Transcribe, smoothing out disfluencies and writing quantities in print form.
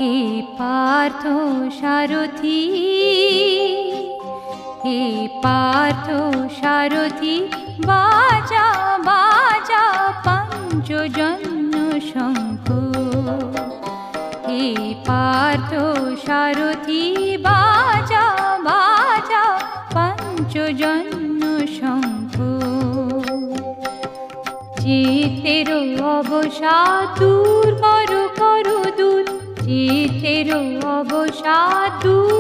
হে পার্থ সারথি, হে পার্থ সারথি, বাজা বাজা পঞ্চজন্য শঙ্খ। হে পার্থ সারথি, বাজা বাজা পঞ্চজন্য শঙ্খ। চিতের অবসাদ দূর করো করো দূর, চিতের অবসাদ দূর